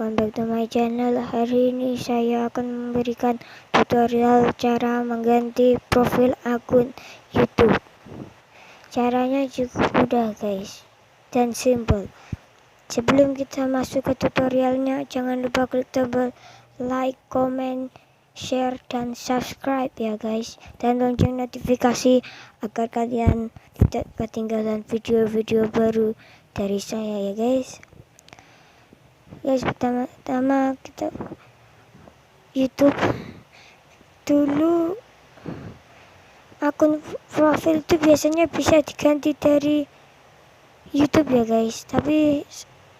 welcome back to my channel. Hari ini saya akan memberikan tutorial cara mengganti profil akun YouTube. Caranya cukup mudah guys, dan simple. Sebelum kita masuk ke tutorialnya, jangan lupa klik tombol like, comment, share, dan subscribe ya guys, dan lonceng notifikasi agar kalian tidak ketinggalan video-video baru dari saya ya guys. Pertama-tama kita YouTube dulu. Akun profil itu biasanya bisa diganti dari YouTube ya guys, tapi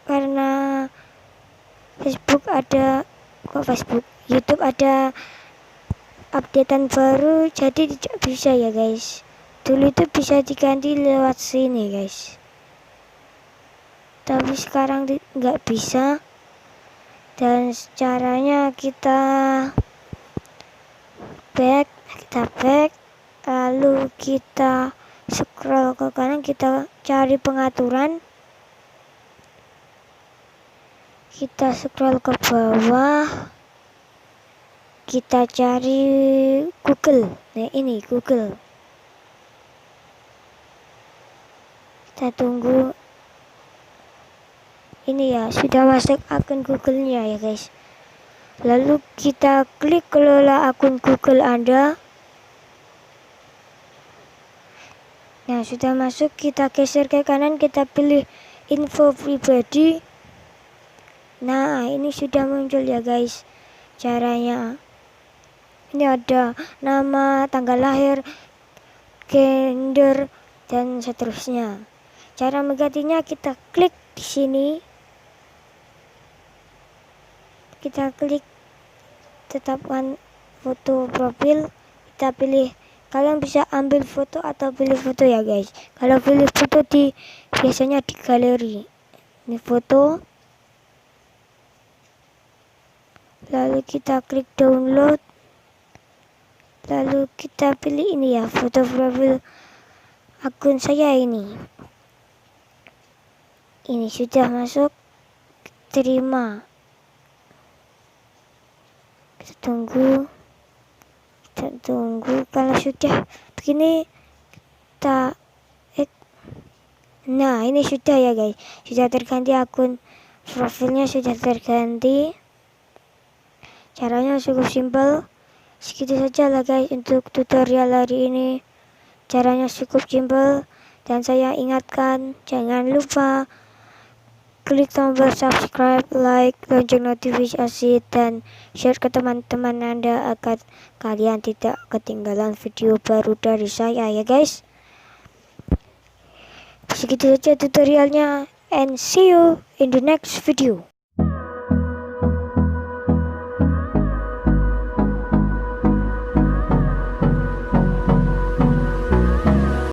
karena YouTube ada updatean baru, jadi tidak bisa ya guys. Dulu itu bisa diganti lewat sini guys, tapi sekarang nggak bisa. Dan caranya kita back, lalu kita scroll ke kanan, kita cari pengaturan, kita scroll ke bawah, kita cari Google. Nah ini Google, kita tunggu. Ini ya, sudah masuk akun Google-nya ya guys. Lalu kita klik kelola akun Google Anda. Nah sudah masuk, kita geser ke kanan, kita pilih info pribadi. Nah ini sudah muncul ya guys caranya. Ini ada nama, tanggal lahir, gender, dan seterusnya. Cara menggantinya, kita klik di sini, kita klik tetapkan foto profil, kita pilih. Kalian bisa ambil foto atau pilih foto ya guys. Kalau pilih foto biasanya di galeri. Ini foto. Lalu kita klik download. Lalu kita pilih ini ya, foto profil akun saya ini. Ini sudah masuk, terima. Kita tunggu. Kalau sudah begini, nah ini sudah ya guys, sudah terganti, akun profilnya sudah terganti. Caranya cukup simpel. Segitu saja lah guys untuk tutorial hari ini. Caranya cukup simpel, dan saya ingatkan, jangan lupa klik tombol subscribe, like, lonceng notifikasi, dan share ke teman-teman Anda agar kalian tidak ketinggalan video baru dari saya ya guys. Segitu saja tutorialnya, and see you in the next video.